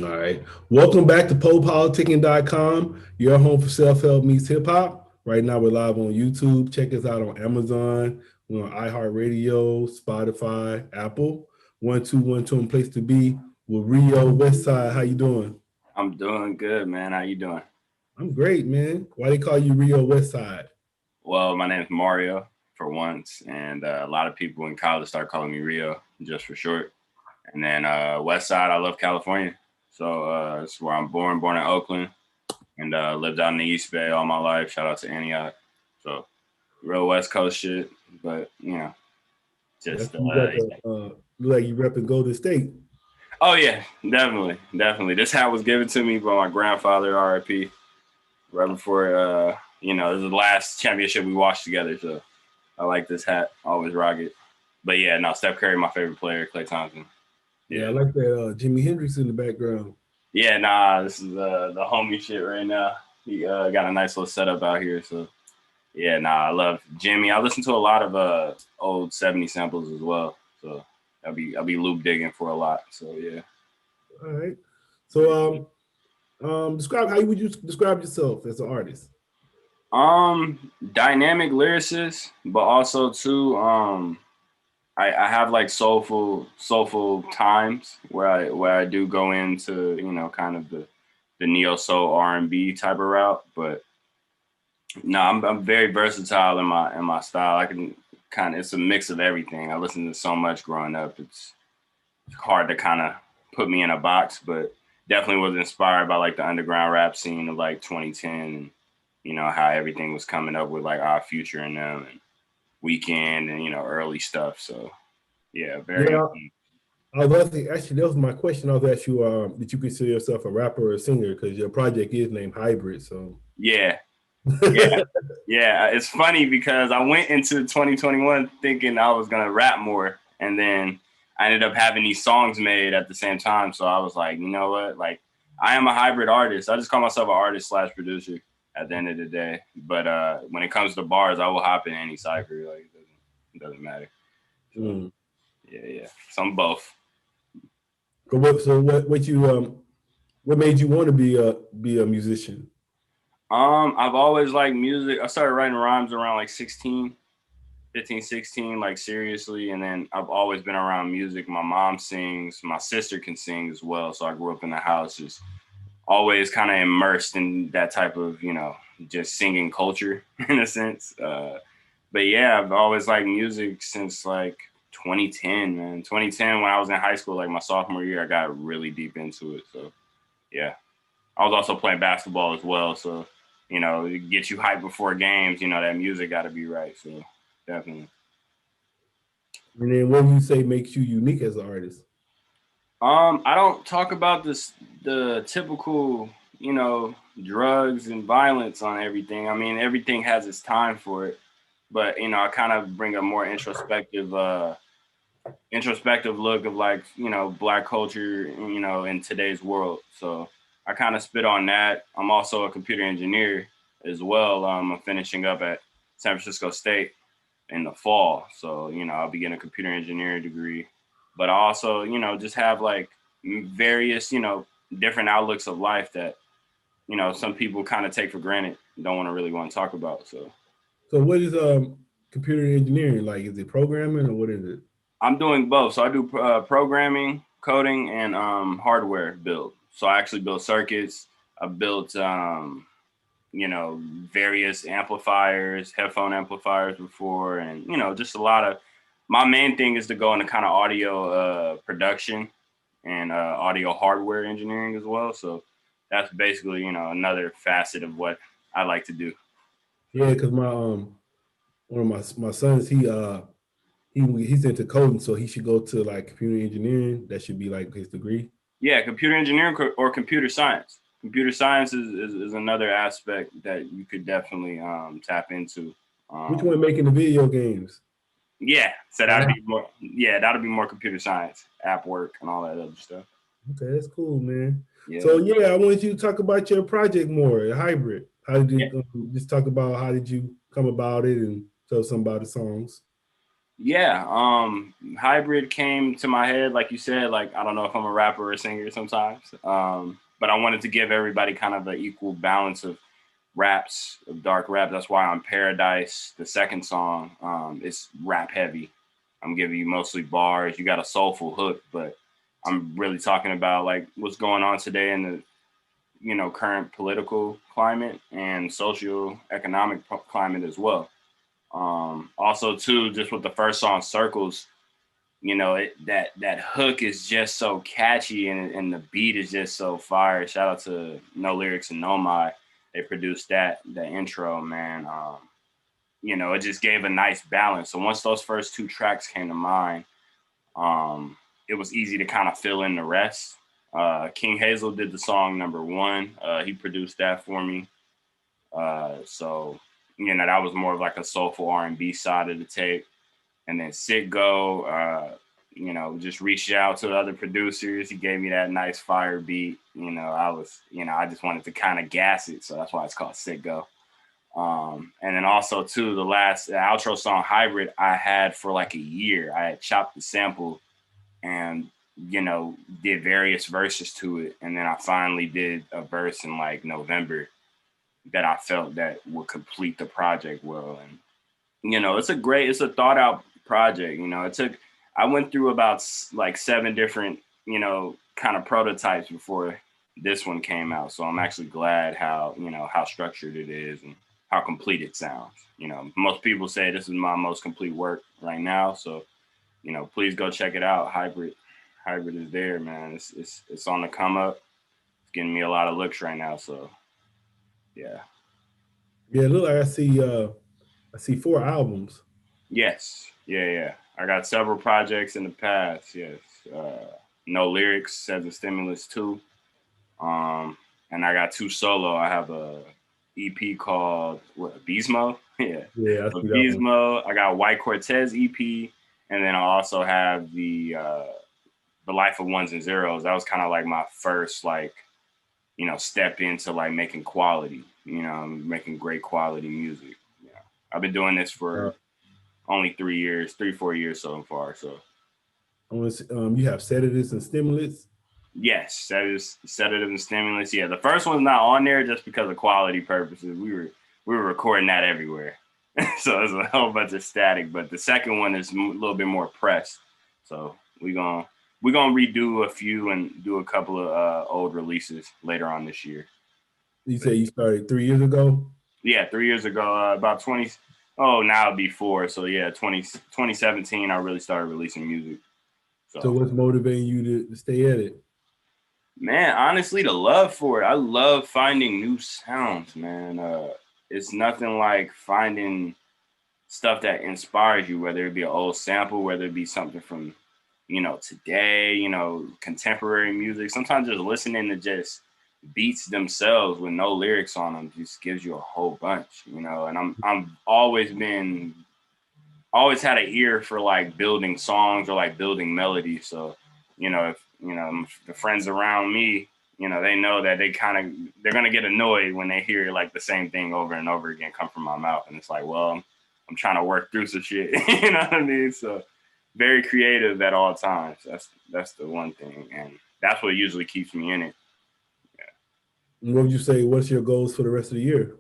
All right. Welcome back to PoPolitickin.com, your home for self-help meets hip-hop. Right now, we're live on YouTube. Check us out on Amazon. We're on iHeartRadio, Spotify, Apple. 1212 and place to be with Rio Westside. How you doing? I'm doing good, man. How you doing? I'm great, man. Why they call you Rio Westside? Well, my name is Mario for once, and a lot of people in college start calling me Rio just for short. And then West Side, I love California, so it's where I'm born in Oakland, and lived out in the East Bay all my life. Shout out to Antioch. So real West Coast shit, but just You got the look like you repping Golden State. oh yeah, definitely. This hat was given to me by my grandfather, RIP, right before this is the last championship we watched together. So I like this hat. Always rock it. But yeah, no, Steph Curry, my favorite player. Klay Thompson. Yeah, I Yeah. like that Jimi Hendrix in the background. Yeah, nah, this is the homie shit right now. He got a nice little setup out here. So yeah, nah, I love Jimmy. I listen to a lot of old 70 samples as well. So I'll be loop digging for a lot. So yeah. All right. So describe how would you describe yourself as an artist? Dynamic lyricist, but also too I have like soulful times where I do go into kind of the neo soul R&B type of route, but no, I'm very versatile in my style. I can it's a mix of everything. I listened to so much growing up. It's hard to kind of put me in a box, but definitely was inspired by like the underground rap scene of like 2010 and how everything was coming up with like Our Future and them and Weekend and early stuff. So yeah, very. Yeah, I was asking, actually, that was my question. I was asking you, did you consider yourself a rapper or a singer? Because your project is named Hybrid. So, Yeah, yeah, yeah. It's funny because I went into 2021 thinking I was gonna rap more, and then I ended up having these songs made at the same time. So I was like, you know what? Like, I am a hybrid artist. I just call myself an artist slash producer at the end of the day. But when it comes to bars, I will hop in any cipher. Like, it doesn't matter. So mm. yeah. So I'm both. What made you want to be a musician? I've always liked music. I started writing rhymes around like 16, 15, 16, like seriously. And then I've always been around music. My mom sings, my sister can sing as well. So I grew up in the house, just always kind of immersed in that type of, just singing culture in a sense. But yeah, I've always liked music since like 2010, man. 2010, when I was in high school, like my sophomore year, I got really deep into it. So yeah. I was also playing basketball as well. So, it gets you hyped before games, that music got to be right. So definitely. And then what do you say makes you unique as an artist? I don't talk about the typical, drugs and violence on everything. I mean, everything has its time for it, but I kind of bring a more introspective look of like black culture, in today's world. So I kind of spit on that. I'm also a computer engineer as well. I'm finishing up at San Francisco State in the fall, so I'll be getting a computer engineering degree. But I also just have like various different outlooks of life that some people kind of take for granted, don't want to talk about. So So, what is computer engineering like? Is it programming or what is it? I'm doing both. So I do programming, coding, and hardware build. So I actually build circuits. I built, various amplifiers, headphone amplifiers before, and just a lot of. My main thing is to go into kind of audio production and audio hardware engineering as well. So that's basically another facet of what I like to do. Yeah, because my one of my sons he's into coding, so he should go to like computer engineering. That should be like his degree. Yeah, computer engineering or computer science. Computer science is another aspect that you could definitely tap into. Which Um, one making the video games? yeah, so Yeah. that'd be more computer science, app work, and all that other stuff. Okay, that's cool, man. Yeah, So yeah, I want you to talk about your project more, a hybrid. How did yeah. you just talk about how did you come about it and tell some about the songs? Yeah, hybrid came to my head, like you said. Like, I don't know if I'm a rapper or a singer sometimes, but I wanted to give everybody kind of an equal balance of raps, of dark rap. That's why on Paradise, the second song, it's rap heavy. I'm giving you mostly bars. You got a soulful hook, but I'm really talking about like what's going on today in the current political climate and social economic climate as well. Also too, just with the first song Circles, that hook is just so catchy, and the beat is just so fire. Shout out to No Lyrics and No My. They produced that intro, man. It just gave a nice balance. So once those first two tracks came to mind, it was easy to kind of fill in the rest. King Hazel did the song number one. He produced that for me. So that was more of like a soulful R&B side of the tape. And then Sitgo, just reached out to the other producers. He gave me that nice fire beat. I just wanted to kind of gas it. So that's why it's called Sitgo. And then also too, the outro song Hybrid, I had for like a year. I had chopped the sample and, did various verses to it. And then I finally did a verse in like November that I felt that would complete the project well. And, it's a thought out project. I went through about like 7 different, kind of prototypes before this one came out. So I'm actually glad how structured it is and how complete it sounds. Most people say this is my most complete work right now. So, please go check it out. Hybrid is there, man. It's on the come up. It's getting me a lot of looks right now. So, yeah. Yeah, look, like I see 4 albums. Yes. Yeah. I got several projects in the past. Yes. No Lyrics as a stimulus too. And I got 2 solo. I have a EP called Beesmo. Yeah. Yeah, I So see that one. Beesmo. I got White Cortez EP, and then I also have the Life of Ones and Zeros. That was kind of like my first step into like making quality. Making great quality music. Yeah. I've been doing this for only 4 years so far. So I want to you have sedatives and stimulants. yes, that is sedative and stimulus. Yeah, the first one's not on there just because of quality purposes. We were recording that everywhere, so it's a whole bunch of static. But the second one is a little bit more pressed. So we're gonna redo a few and do a couple of old releases later on this year. You say you started 3 years ago? Yeah, 3 years ago, about 20. Oh, now it'd be 4. So yeah, 2017, I really started releasing music. So what's motivating you to stay at it? Man, honestly, the love for it. I love finding new sounds, man. It's nothing like finding stuff that inspires you, whether it be an old sample, whether it be something from, today, contemporary music. Sometimes just listening to just beats themselves with no lyrics on them just gives you a whole bunch, and I'm always had an ear for like building songs or like building melodies. So, if the friends around me, they know that they're gonna get annoyed when they hear like the same thing over and over again come from my mouth, and it's like, well, I'm trying to work through some shit. You know what I mean? So, very creative at all times. That's the one thing, and that's what usually keeps me in it. And what would you say? What's your goals for the rest of the year?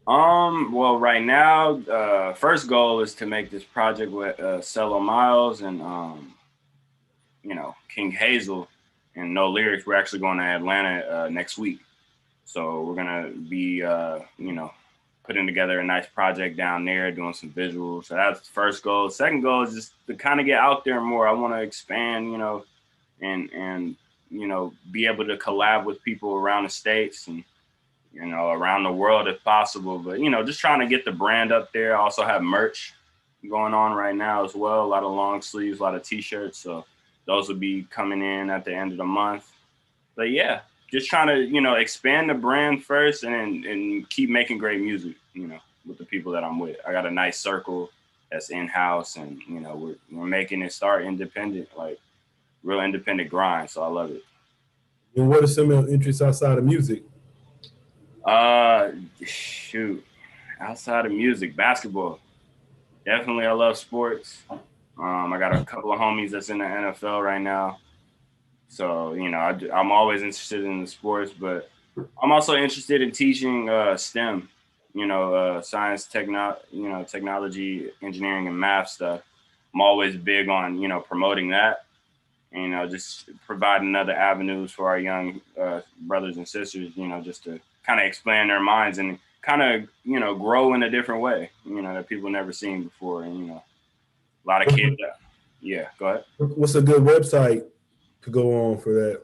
Well, right now, first goal is to make this project with Cello Miles and King Hazel and No Lyrics. We're actually going to Atlanta next week, so we're gonna be putting together a nice project down there, doing some visuals. So that's the first goal. Second goal is just to kind of get out there more. I want to expand, and be able to collab with people around the states and around the world if possible. But just trying to get the brand up there. I also have merch going on right now as well. A lot of long sleeves, a lot of t-shirts. So those will be coming in at the end of the month. But yeah, just trying to expand the brand first and keep making great music. With the people that I'm with. I got a nice circle that's in house, and we're making it start independent, like real independent grind. So I love it. And what are some of your interests outside of music? Shoot, outside of music, basketball. Definitely, I love sports. I got a couple of homies that's in the NFL right now. So, I'm always interested in the sports, but I'm also interested in teaching STEM, science, technology, engineering, and math stuff. I'm always big on, promoting that, and, just providing other avenues for our young brothers and sisters, just to kind of expand their minds and kind of, grow in a different way, that people never seen before. And, a lot of kids. Yeah, go ahead. What's a good website to go on for that?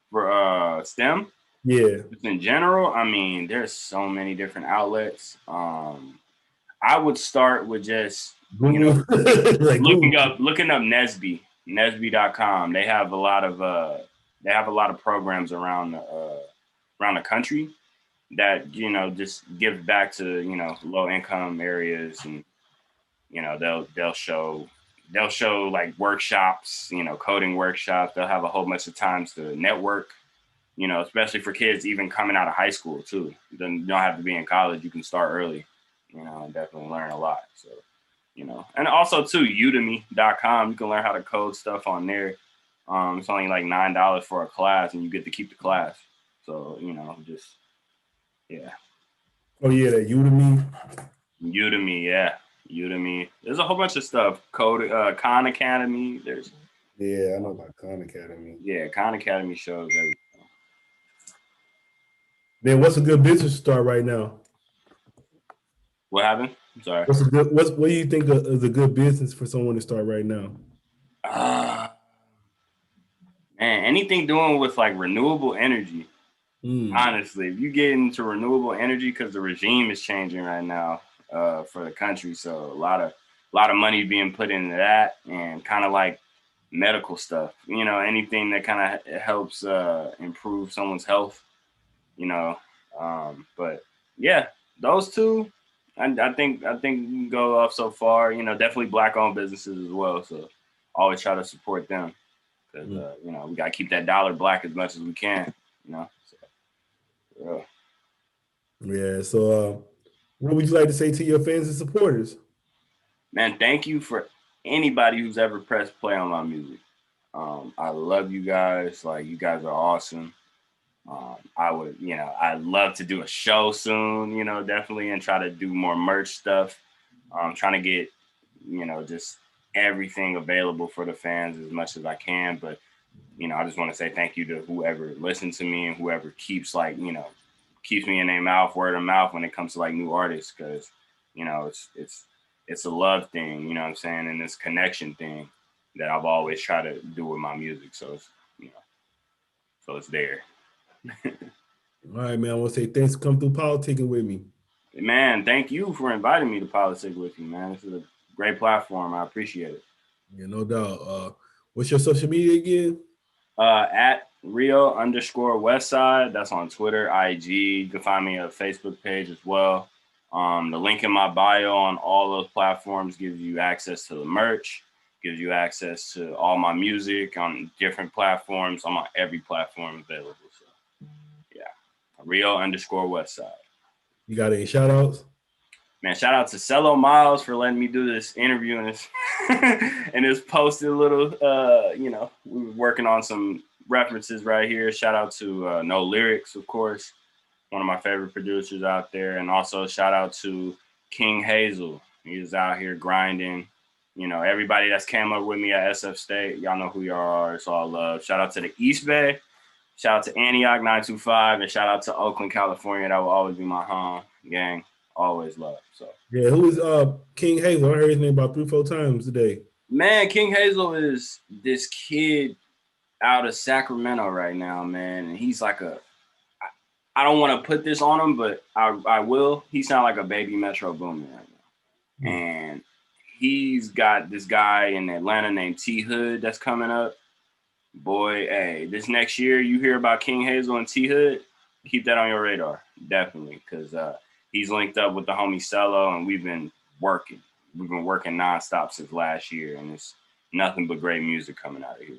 For STEM? Yeah. In general, I mean, there's so many different outlets. I would start with just Google. Like looking Google. up Nesby.com. They have a lot of programs around the country that just give back to low income areas, and they'll show like workshops, coding workshops. They'll have a whole bunch of times to network, especially for kids even coming out of high school too. You don't have to be in college. You can start early, and definitely learn a lot. So, and also too, Udemy.com, you can learn how to code stuff on there. It's only like $9 for a class, and you get to keep the class. So, just, yeah. Oh yeah, that Udemy. Udemy, yeah. Udemy. There's a whole bunch of stuff. Khan Academy. Yeah, I know about Khan Academy. Yeah, Khan Academy shows everything. Man, what's a good business to start right now? What happened? I'm sorry. What do you think is a good business for someone to start right now? Man, anything doing with like renewable energy. Honestly, if you get into renewable energy, because the regime is changing right now for the country, so a lot of money being put into that, and kind of like medical stuff. Anything that kind of helps improve someone's health. But yeah, those two, I think we can go off so far. Definitely black-owned businesses as well. So always try to support them, because we gotta keep that dollar black as much as we can. So, Yeah. So, what would you like to say to your fans and supporters? man, thank you for anybody who's ever pressed play on my music. I love you guys. Like, you guys are awesome. I'd love to do a show soon, definitely, and try to do more merch stuff. Trying to get, just everything available for the fans as much as I can. But, I just want to say thank you to whoever listens to me and whoever keeps keeps me in their mouth, word of mouth, when it comes to like new artists, because, it's a love thing, you know what I'm saying, and this connection thing that I've always tried to do with my music. So it's there. All right, man. I want to say thanks for coming through politicking with me. Man, thank you for inviting me to Politic with you, man. This is a great platform. I appreciate it. Yeah, no doubt. What's your social media again? At Rio _Westside. That's on Twitter, IG. You can find me on a Facebook page as well. The link in my bio on all those platforms gives you access to the merch, gives you access to all my music on different platforms. I'm on every platform available. So, yeah, Rio _Westside. You got any shout outs? Man, shout out to Cello Miles for letting me do this interview and this and this posted little, we were working on some references right here. Shout out to No Lyrics, of course, one of my favorite producers out there. And also shout out to King Hazel. He's out here grinding. Everybody that's came up with me at SF State, y'all know who y'all are. It's all love. Shout out to the East Bay. Shout out to Antioch 925. And shout out to Oakland, California. That will always be my home, gang. Always love. So yeah, who is King Hazel? I heard his name about 3-4 times today. Man, King Hazel is this kid out of Sacramento right now, man. And he's like I don't want to put this on him, but I will. He sounds like a baby Metro Boomin right now. And he's got this guy in Atlanta named T Hood that's coming up. Boy, hey, this next year you hear about King Hazel and T Hood, keep that on your radar, definitely, because he's linked up with the homie Cello, and we've been working nonstop since last year, and it's nothing but great music coming out of here.